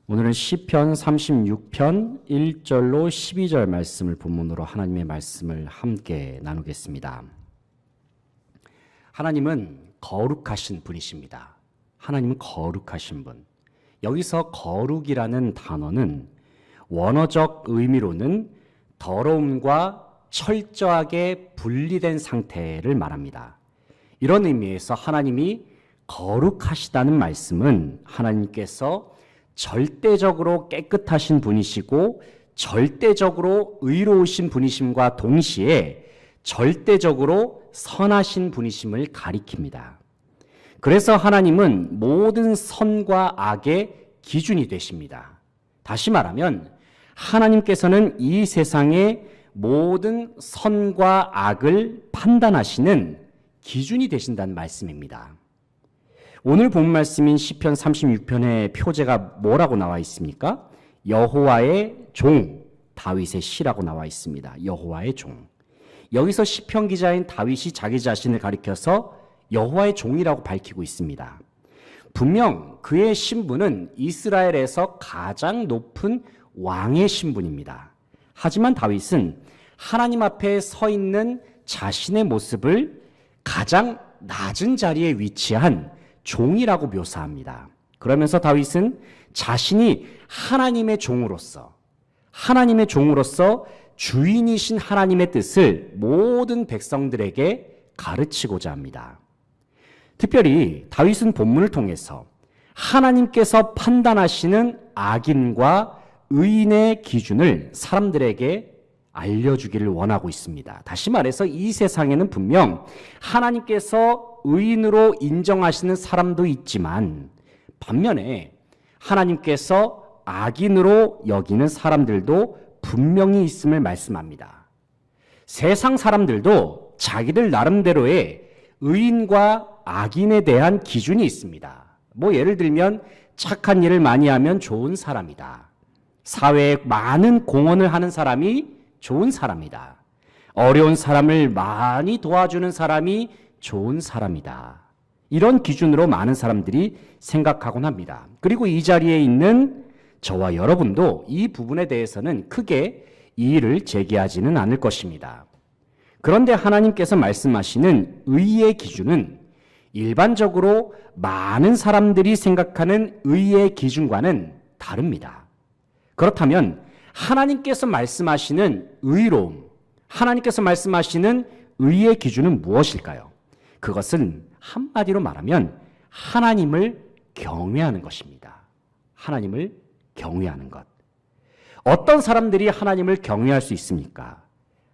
오늘은 시편 36편 1절로 12절 말씀을 본문으로 하나님의 말씀을 함께 나누겠습니다. 하나님은 거룩하신 분이십니다. 하나님은 거룩하신 분. 여기서 거룩이라는 단어는 원어적 의미로는 더러움과 철저하게 분리된 상태를 말합니다. 이런 의미에서 하나님이 거룩하시다는 말씀은 하나님께서 절대적으로 깨끗하신 분이시고 절대적으로 의로우신 분이심과 동시에 절대적으로 선하신 분이심을 가리킵니다. 그래서 하나님은 모든 선과 악의 기준이 되십니다. 다시 말하면 하나님께서는 이 세상의 모든 선과 악을 판단하시는 기준이 되신다는 말씀입니다. 오늘 본 말씀인 시편 36편의 표제가 뭐라고 나와 있습니까? 여호와의 종, 다윗의 시라고 나와 있습니다. 여호와의 종. 여기서 시편 기자인 다윗이 자기 자신을 가리켜서 여호와의 종이라고 밝히고 있습니다. 분명 그의 신분은 이스라엘에서 가장 높은 왕의 신분입니다. 하지만 다윗은 하나님 앞에 서 있는 자신의 모습을 가장 낮은 자리에 위치한 종이라고 묘사합니다. 그러면서 다윗은 자신이 하나님의 종으로서 주인이신 하나님의 뜻을 모든 백성들에게 가르치고자 합니다. 특별히 다윗은 본문을 통해서 하나님께서 판단하시는 악인과 의인의 기준을 사람들에게 알려주기를 원하고 있습니다. 다시 말해서 이 세상에는 분명 하나님께서 의인으로 인정하시는 사람도 있지만 반면에 하나님께서 악인으로 여기는 사람들도 분명히 있음을 말씀합니다. 세상 사람들도 자기들 나름대로의 의인과 악인에 대한 기준이 있습니다. 예를 들면 착한 일을 많이 하면 좋은 사람이다. 사회에 많은 공헌을 하는 사람이 좋은 사람이다. 어려운 사람을 많이 도와주는 사람이 좋은 사람이다. 이런 기준으로 많은 사람들이 생각하곤 합니다. 그리고 이 자리에 있는 저와 여러분도 이 부분에 대해서는 크게 이의를 제기하지는 않을 것입니다. 그런데 하나님께서 말씀하시는 의의 기준은 일반적으로 많은 사람들이 생각하는 의의 기준과는 다릅니다. 그렇다면 하나님께서 말씀하시는 의로움, 하나님께서 말씀하시는 의의 기준은 무엇일까요? 그것은 한마디로 말하면 하나님을 경외하는 것입니다. 하나님을 경외하는 것. 어떤 사람들이 하나님을 경외할 수 있습니까?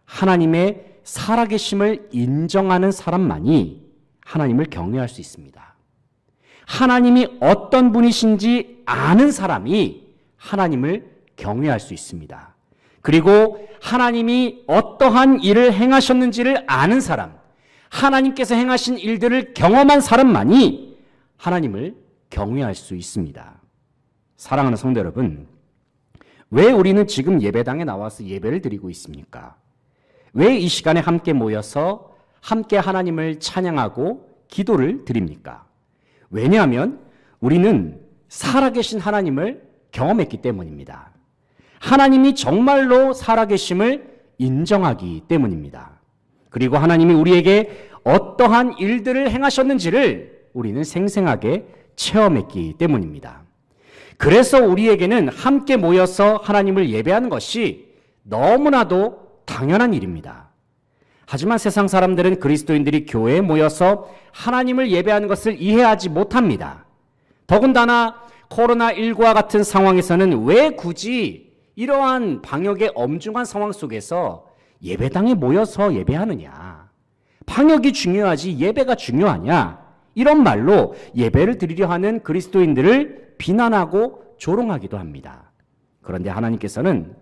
하나님의 살아계심을 인정하는 사람만이 하나님을 경외할 수 있습니다. 하나님이 어떤 분이신지 아는 사람이 하나님을 경외할 수 있습니다. 그리고 하나님이 어떠한 일을 행하셨는지를 아는 사람, 하나님께서 행하신 일들을 경험한 사람만이 하나님을 경외할 수 있습니다. 사랑하는 성도 여러분, 왜 우리는 지금 예배당에 나와서 예배를 드리고 있습니까? 왜 이 시간에 함께 모여서 함께 하나님을 찬양하고 기도를 드립니까? 왜냐하면 우리는 살아계신 하나님을 경험했기 때문입니다. 하나님이 정말로 살아계심을 인정하기 때문입니다. 그리고 하나님이 우리에게 어떠한 일들을 행하셨는지를 우리는 생생하게 체험했기 때문입니다. 그래서 우리에게는 함께 모여서 하나님을 예배하는 것이 너무나도 당연한 일입니다. 하지만 세상 사람들은 그리스도인들이 교회에 모여서 하나님을 예배하는 것을 이해하지 못합니다. 더군다나 코로나19와 같은 상황에서는 왜 굳이 이러한 방역의 엄중한 상황 속에서 예배당에 모여서 예배하느냐? 방역이 중요하지 예배가 중요하냐? 이런 말로 예배를 드리려 하는 그리스도인들을 비난하고 조롱하기도 합니다. 그런데 하나님께서는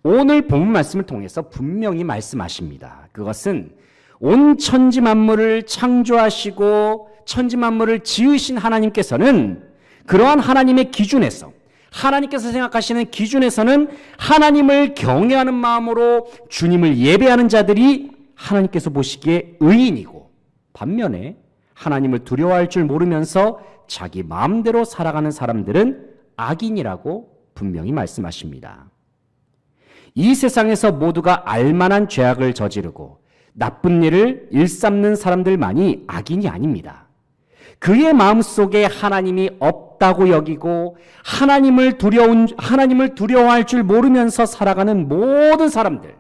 오늘 본문 말씀을 통해서 분명히 말씀하십니다. 그것은 온 천지 만물을 창조하시고 천지 만물을 지으신 하나님께서는 그러한 하나님의 기준에서, 하나님께서 생각하시는 기준에서는 하나님을 경외하는 마음으로 주님을 예배하는 자들이 하나님께서 보시기에 의인이고, 반면에 하나님을 두려워할 줄 모르면서 자기 마음대로 살아가는 사람들은 악인이라고 분명히 말씀하십니다. 이 세상에서 모두가 알만한 죄악을 저지르고 나쁜 일을 일삼는 사람들만이 악인이 아닙니다. 그의 마음속에 하나님이 없다고 여기고 하나님을 두려워할 줄 모르면서 살아가는 모든 사람들,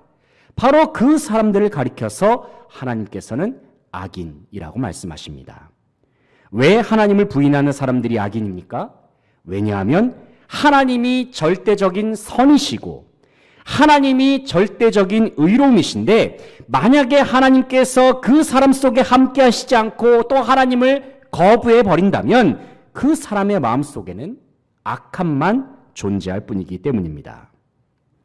바로 그 사람들을 가리켜서 하나님께서는 악인이라고 말씀하십니다. 왜 하나님을 부인하는 사람들이 악인입니까? 왜냐하면 하나님이 절대적인 선이시고 하나님이 절대적인 의로움이신데, 만약에 하나님께서 그 사람 속에 함께 하시지 않고 또 하나님을 거부해 버린다면 그 사람의 마음속에는 악함만 존재할 뿐이기 때문입니다.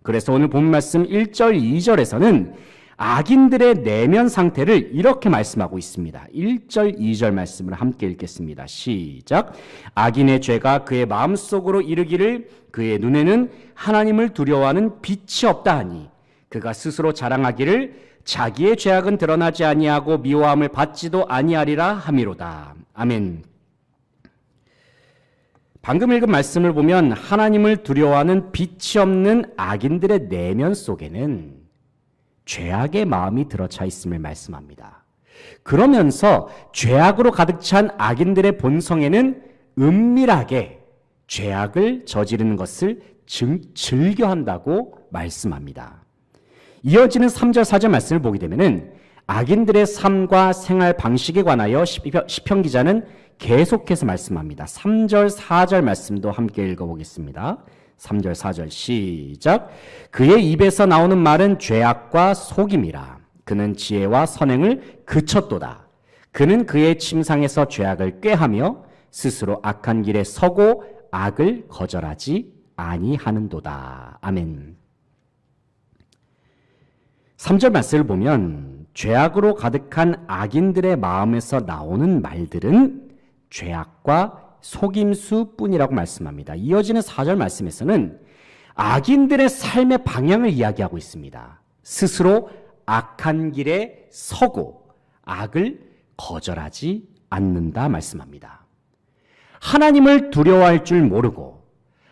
그래서 오늘 본 말씀 1절, 2절에서는 악인들의 내면 상태를 이렇게 말씀하고 있습니다. 1절, 2절 말씀을 함께 읽겠습니다. 시작. 악인의 죄가 그의 마음속으로 이르기를 그의 눈에는 하나님을 두려워하는 빛이 없다 하니 그가 스스로 자랑하기를 자기의 죄악은 드러나지 아니하고 미워함을 받지도 아니하리라 함이로다. 아멘. 방금 읽은 말씀을 보면 하나님을 두려워하는 빛이 없는 악인들의 내면 속에는 죄악의 마음이 들어차 있음을 말씀합니다. 그러면서 죄악으로 가득 찬 악인들의 본성에는 은밀하게 죄악을 저지르는 것을 즐겨한다고 말씀합니다. 이어지는 3절, 4절 말씀을 보게 되면은 악인들의 삶과 생활 방식에 관하여 시편 기자는 계속해서 말씀합니다. 3절, 4절 말씀도 함께 읽어보겠습니다. 3절, 4절 시작. 그의 입에서 나오는 말은 죄악과 속임이라. 그는 지혜와 선행을 그쳤도다. 그는 그의 침상에서 죄악을 꾀하며 스스로 악한 길에 서고 악을 거절하지 아니하는도다. 아멘. 3절 말씀을 보면 죄악으로 가득한 악인들의 마음에서 나오는 말들은 죄악과 속임수뿐이라고 말씀합니다. 이어지는 4절 말씀에서는 악인들의 삶의 방향을 이야기하고 있습니다. 스스로 악한 길에 서고 악을 거절하지 않는다 말씀합니다. 하나님을 두려워할 줄 모르고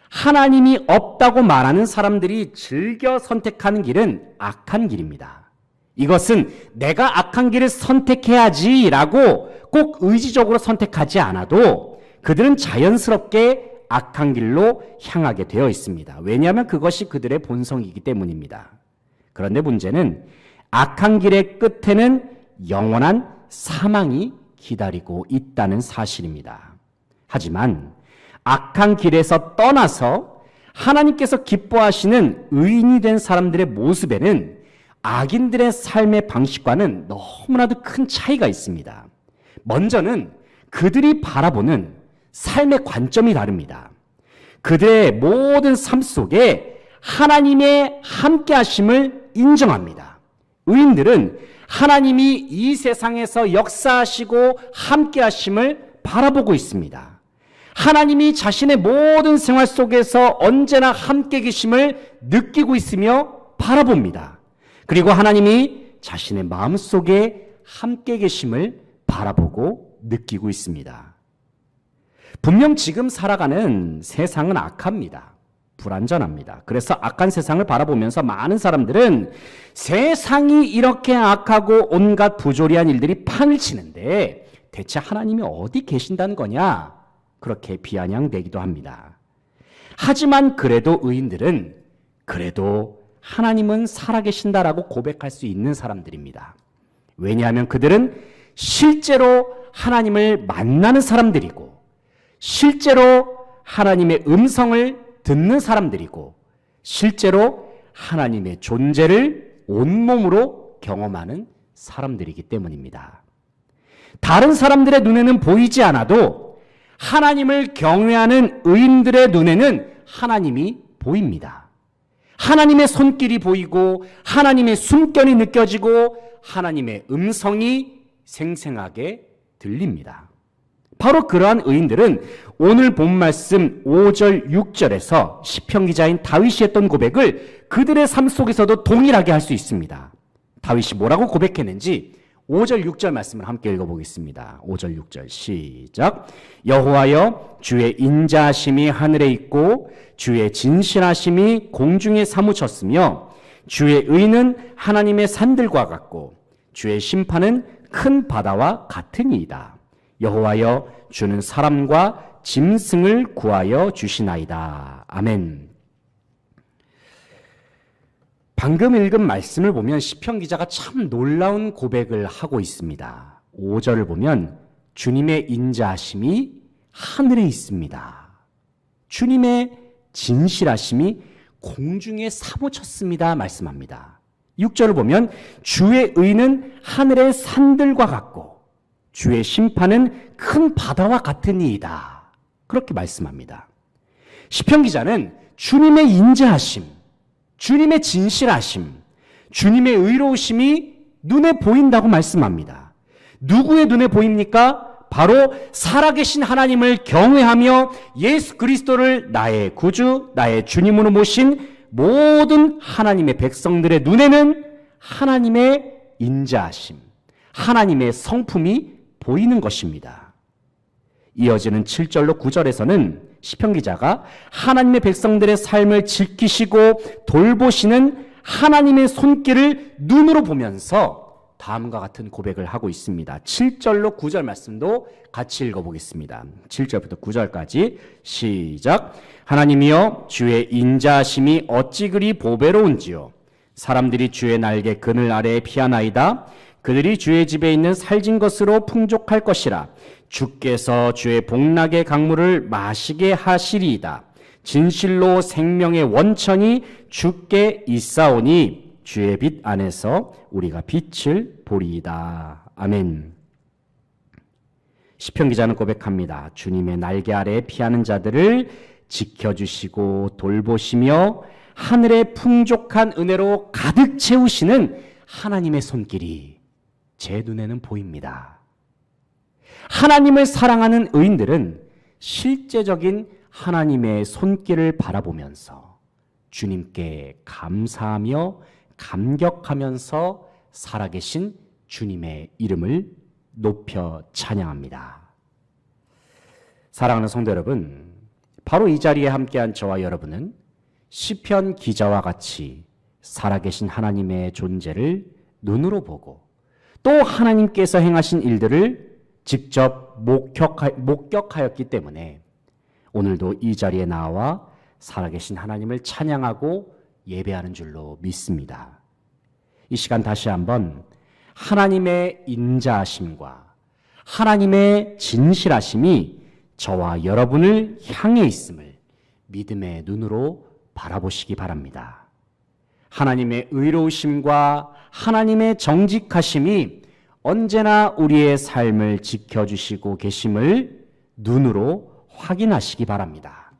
하나님이 없다고 말하는 사람들이 즐겨 선택하는 길은 악한 길입니다. 이것은 내가 악한 길을 선택해야지라고 꼭 의지적으로 선택하지 않아도 그들은 자연스럽게 악한 길로 향하게 되어 있습니다. 왜냐하면 그것이 그들의 본성이기 때문입니다. 그런데 문제는 악한 길의 끝에는 영원한 사망이 기다리고 있다는 사실입니다. 하지만 악한 길에서 떠나서 하나님께서 기뻐하시는 의인이 된 사람들의 모습에는 악인들의 삶의 방식과는 너무나도 큰 차이가 있습니다. 먼저는 그들이 바라보는 삶의 관점이 다릅니다. 그들의 모든 삶 속에 하나님의 함께하심을 인정합니다. 의인들은 하나님이 이 세상에서 역사하시고 함께하심을 바라보고 있습니다. 하나님이 자신의 모든 생활 속에서 언제나 함께 계심을 느끼고 있으며 바라봅니다. 그리고 하나님이 자신의 마음속에 함께 계심을 바라보고 느끼고 있습니다. 분명 지금 살아가는 세상은 악합니다. 불완전합니다. 그래서 악한 세상을 바라보면서 많은 사람들은 세상이 이렇게 악하고 온갖 부조리한 일들이 판을 치는데 대체 하나님이 어디 계신다는 거냐? 그렇게 비아냥대기도 합니다. 하지만 그래도 의인들은 그래도 하나님은 살아계신다라고 고백할 수 있는 사람들입니다. 왜냐하면 그들은 실제로 하나님을 만나는 사람들이고 실제로 하나님의 음성을 듣는 사람들이고 실제로 하나님의 존재를 온몸으로 경험하는 사람들이기 때문입니다. 다른 사람들의 눈에는 보이지 않아도 하나님을 경외하는 의인들의 눈에는 하나님이 보입니다. 하나님의 손길이 보이고 하나님의 숨결이 느껴지고 하나님의 음성이 생생하게 들립니다. 바로 그러한 의인들은 오늘 본 말씀 5절, 6절에서 시편 기자인 다윗이 했던 고백을 그들의 삶 속에서도 동일하게 할 수 있습니다. 다윗이 뭐라고 고백했는지 5절 6절 말씀을 함께 읽어보겠습니다. 5절 6절 시작. 여호와여 주의 인자하심이 하늘에 있고 주의 진실하심이 공중에 사무쳤으며 주의 의는 하나님의 산들과 같고 주의 심판은 큰 바다와 같으니이다. 여호와여 주는 사람과 짐승을 구하여 주시나이다. 아멘. 방금 읽은 말씀을 보면 시편 기자가 참 놀라운 고백을 하고 있습니다. 5절을 보면 주님의 인자하심이 하늘에 있습니다. 주님의 진실하심이 공중에 사무쳤습니다. 말씀합니다. 6절을 보면 주의 의는 하늘의 산들과 같고 주의 심판은 큰 바다와 같으니이다. 그렇게 말씀합니다. 시편 기자는 주님의 인자하심, 주님의 진실하심, 주님의 의로우심이 눈에 보인다고 말씀합니다. 누구의 눈에 보입니까? 바로 살아계신 하나님을 경외하며 예수 그리스도를 나의 구주, 나의 주님으로 모신 모든 하나님의 백성들의 눈에는 하나님의 인자하심, 하나님의 성품이 보이는 것입니다. 이어지는 7절로 9절에서는 시편 기자가 하나님의 백성들의 삶을 지키시고 돌보시는 하나님의 손길을 눈으로 보면서 다음과 같은 고백을 하고 있습니다. 7절로 9절 말씀도 같이 읽어보겠습니다. 7절부터 9절까지 시작. 하나님이여 주의 인자하심이 어찌 그리 보배로운지요. 사람들이 주의 날개 그늘 아래에 피하나이다. 그들이 주의 집에 있는 살진 것으로 풍족할 것이라. 주께서 주의 복락의 강물을 마시게 하시리이다. 진실로 생명의 원천이 주께 있사오니 주의 빛 안에서 우리가 빛을 보리이다. 아멘. 시편 기자는 고백합니다. 주님의 날개 아래에 피하는 자들을 지켜주시고 돌보시며 하늘의 풍족한 은혜로 가득 채우시는 하나님의 손길이 제 눈에는 보입니다. 하나님을 사랑하는 의인들은 실제적인 하나님의 손길을 바라보면서 주님께 감사하며 감격하면서 살아계신 주님의 이름을 높여 찬양합니다. 사랑하는 성도 여러분, 바로 이 자리에 함께한 저와 여러분은 시편 기자와 같이 살아계신 하나님의 존재를 눈으로 보고 또 하나님께서 행하신 일들을 직접 목격하였기 때문에 오늘도 이 자리에 나와 살아계신 하나님을 찬양하고 예배하는 줄로 믿습니다. 이 시간 다시 한번 하나님의 인자하심과 하나님의 진실하심이 저와 여러분을 향해 있음을 믿음의 눈으로 바라보시기 바랍니다. 하나님의 의로우심과 하나님의 정직하심이 언제나 우리의 삶을 지켜주시고 계심을 눈으로 확인하시기 바랍니다.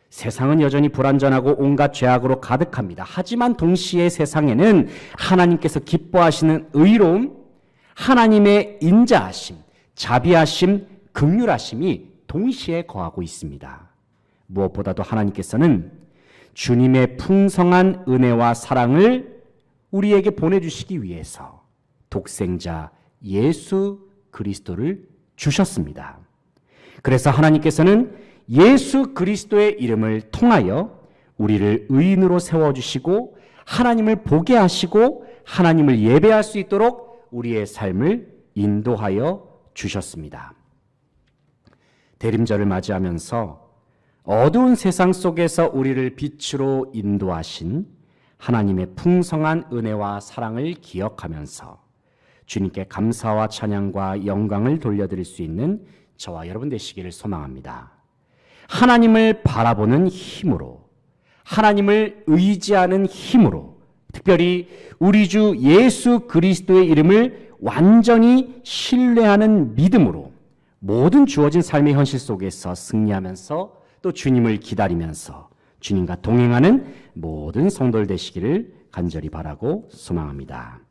세상은 여전히 불완전하고 온갖 죄악으로 가득합니다. 하지만 동시에 세상에는 하나님께서 기뻐하시는 의로움, 하나님의 인자하심, 자비하심, 긍휼하심이 동시에 거하고 있습니다. 무엇보다도 하나님께서는 주님의 풍성한 은혜와 사랑을 우리에게 보내주시기 위해서 독생자 예수 그리스도를 주셨습니다. 그래서 하나님께서는 예수 그리스도의 이름을 통하여 우리를 의인으로 세워주시고 하나님을 보게 하시고 하나님을 예배할 수 있도록 우리의 삶을 인도하여 주셨습니다. 대림절을 맞이하면서 어두운 세상 속에서 우리를 빛으로 인도하신 하나님의 풍성한 은혜와 사랑을 기억하면서 주님께 감사와 찬양과 영광을 돌려드릴 수 있는 저와 여러분 되시기를 소망합니다. 하나님을 바라보는 힘으로, 하나님을 의지하는 힘으로, 특별히 우리 주 예수 그리스도의 이름을 완전히 신뢰하는 믿음으로 모든 주어진 삶의 현실 속에서 승리하면서 또 주님을 기다리면서 주님과 동행하는 모든 성도들 되시기를 간절히 바라고 소망합니다.